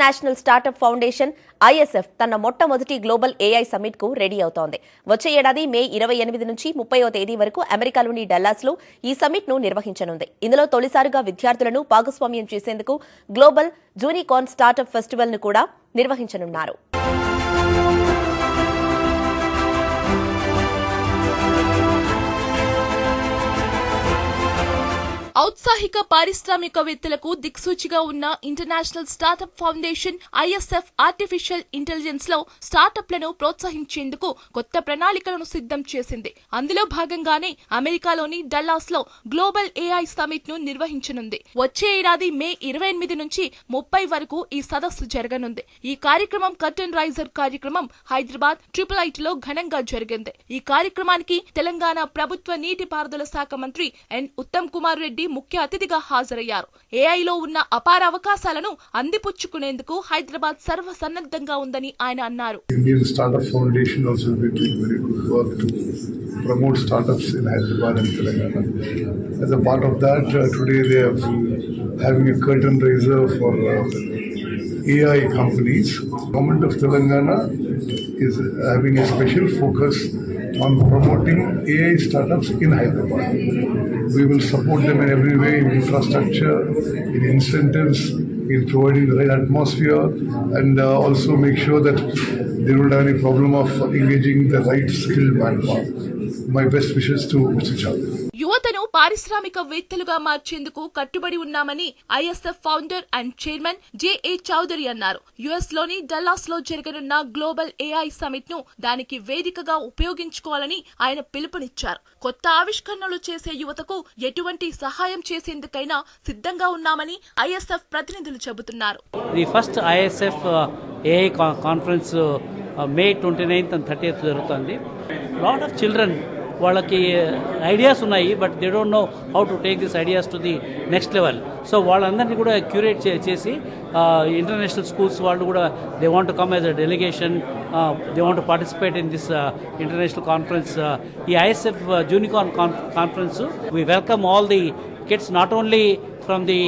International startup foundation ISF తన మొట్టమొదటి global AI summit కు రెడీ అవుతోంది. వచ్చే ఏడాది మే 28 నుంచి 30వ తేదీ వరకు అమెరికాలోని డల్లాస్ లో ఈ సమ్మిట్ ను నిర్వహించనుంది. ఇందులో తొలిసారిగా విద్యార్థులను భాగస్వామ్యం చేసేందుకు గ్లోబల్ జూనికార్న్ స్టార్టప్ ఫెస్టివల్ ను కూడా నిర్వహించనున్నారు. ఔత్సాహిక పారిశ్రామికవేత్తలకు దిక్సూచిగా ఉన్న international startup foundation ISF artificial intelligence లో స్టార్టప్లను ప్రోత్సహించేందుకు కొత్త ప్రణాళికలను సిద్ధం చేసింది. అందులో భాగంగానే అమెరికాలోని డల్లాస్ లో గ్లోబల్ AI సమిట్ ను నిర్వహించనుంది. వచ్చే ఏడాది మే 28 నుంచి 30 వరకు ఈ సదస్సు జరగనుంది. ఈ కార్యక్రమం కర్టన్ రైజర్ కార్యక్రమం హైదరాబాద్ IIIT లో ఘనంగా జరిగింది. ఈ కార్యక్రమానికి తెలంగాణ ప్రభుత్వ నీటిపారుదల శాఖ మంత్రి ఎన్ ఉత్తమ్ కుమార్ రెడ్డి ముఖ్య అతిథిగా హాజరయ్యారు. AI లో ఉన్న అపార అవకాశాలను అందిపుచ్చుకునేందుకు హైదరాబాద్ సర్వసన్నద్ధంగా ఉందని ఆయన అన్నారు. Indian Startup Foundation also will be doing very good work to promote startups in Hyderabad and Telangana. As a part of that, today they are having a curtain raiser for AI companies. Government of Telangana is having a special focus on promoting AI startups in Hyderabad. We will support them in every way, in infrastructure, in incentives, in providing the right atmosphere, and also make sure that they don't have any problem of engaging the right skilled manpower. My best wishes to Mr. Chowdhury. యువతను పారిశ్రామికవేత్తలుగా మార్చేందుకు కట్టుబడి ఉన్నామని ISF founder and chairman JA Chaudhary అన్నారు. US లోని Dallas లో జరగనున్న global AI summit ను దానికి వేదికగా ఉపయోగించుకోవాలని ఆయన పిలుపునిచ్చారు. కొత్త ఆవిష్కరణలు చేసే యువతకు ఎటువంటి సహాయం చేసేందుకైనా సిద్ధంగా ఉన్నామని ISF ప్రతినిధులు చెబుతున్నారు. The first ISF AI conference May 29th and 30th జరుగుతుంది. Lot of children వాళ్ళకి ఐడియాస్ ఉన్నాయి, but they don't know how to take this ideas to the next level. So వాళ్ళందరినీ కూడా క్యూరేట్ చేసి ఇంటర్నేషనల్ స్కూల్స్ వాళ్ళు కూడా they want to come as a delegation, they want to participate in this international conference. ఈ ISF Junicorn conference we welcome all the kids, not only from the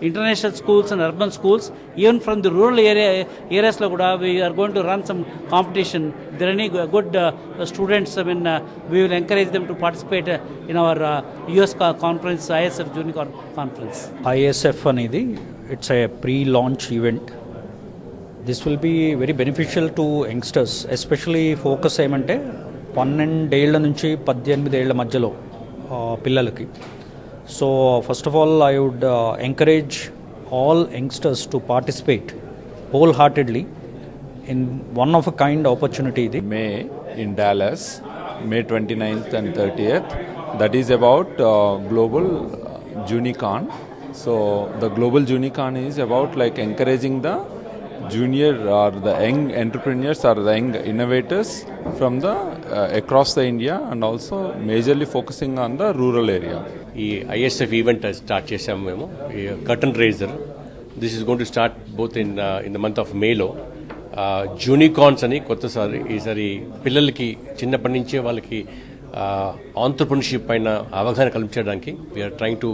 international schools and urban schools, even from the rural areas lo kuda we are going to run some competition. If there are any good students, I mean we will encourage them to participate in our US conference, ISF Junicorn conference. ISF anedi it's a pre-launch event. This will be very beneficial to youngsters, especially focus ఏమంటే 12 ఏళ్ల నుంచి 18 ఏళ్ల మధ్యలో పిల్లలకి. So first of all, I would encourage all youngsters to participate wholeheartedly in one of a kind opportunity. May in Dallas, May 29th and 30th. That is about Global Junicorn. So the Global Junicorn is about like encouraging the junior or the young entrepreneurs or the young innovators from the across the India, and also majorly focusing on the rural area. ఈ ISF event start చేసాము మేము, ఈ curtain raiser. This is going to start both in the month of మేలో. జూనికార్న్స్ అని కొత్తసారి ఈసారి పిల్లలకి చిన్నప్పటి నుంచే వాళ్ళకి ఆంటర్‌ప్రెన్యూర్‌షిప్ పైన అవగాహన కల్పించడానికి we're trying to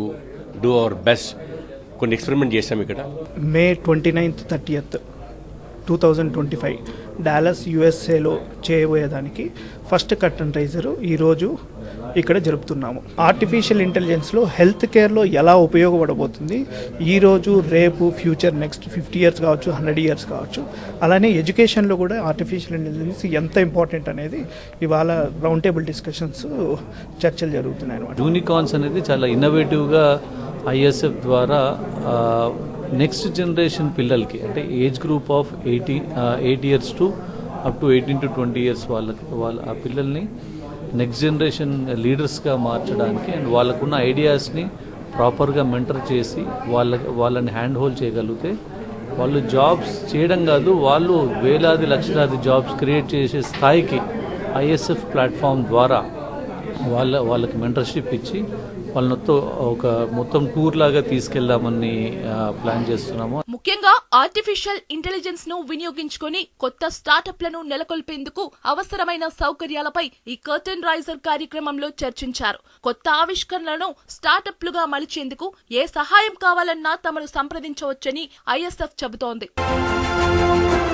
do our best. కొన్ని ఎక్స్పెరిమెంట్ చేసాము ఇక్కడ. May 29th 30th 2025 డాలస్ USAలో చేయబోయేదానికి ఫస్ట్ కర్టన్ రైజరు ఈరోజు ఇక్కడ జరుపుతున్నాము. ఆర్టిఫిషియల్ ఇంటెలిజెన్స్లో హెల్త్ కేర్లో ఎలా ఉపయోగపడబోతుంది, ఈరోజు రేపు ఫ్యూచర్ నెక్స్ట్ 50 years కావచ్చు, 100 years కావచ్చు. అలానే ఎడ్యుకేషన్లో కూడా ఆర్టిఫిషియల్ ఇంటెలిజెన్స్ ఎంత ఇంపార్టెంట్ అనేది ఇవాళ రౌండ్ టేబుల్ డిస్కషన్స్ చర్చలు జరుగుతున్నాయి అన్నమాట. యూనికార్న్స్ అనేది చాలా ఇన్నోవేటివ్గా ISF ద్వారా నెక్స్ట్ జనరేషన్ పిల్లలకి, అంటే age group of 8 years to up to 18 to 20 years వాళ్ళ ఆ పిల్లల్ని నెక్స్ట్ జనరేషన్ లీడర్స్గా మార్చడానికి అండ్ వాళ్ళకున్న ఐడియాస్ని ప్రాపర్గా మెంటర్ చేసి వాళ్ళని హ్యాండ్ హోల్డ్ చేయగలిగితే వాళ్ళు జాబ్స్ చేయడం కాదు, వాళ్ళు వేలాది లక్షలాది జాబ్స్ క్రియేట్ చేసే స్థాయికి ISF ప్లాట్ఫామ్ ద్వారా వాళ్ళకి మెంటర్షిప్ ఇచ్చి వాళ్ళతో ఒక మొత్తం టూర్ లాగా తీసుకెళ్దామని ప్లాన్ చేస్తున్నాము. ముఖ్యంగా ఆర్టిఫిషియల్ ఇంటెలిజెన్స్ ను వినియోగించుకొని కొత్త స్టార్టప్లను నెలకొల్పేందుకు అవసరమైన సౌకర్యాలపై ఈ కర్టన్ రైజర్ కార్యక్రమంలో చర్చించారు. కొత్త ఆవిష్కరణలను స్టార్టప్లుగా మలిచేందుకు ఏ సహాయం కావాలన్నా తమను సంప్రదించవచ్చని ISF చెబుతోంది. చేశారు.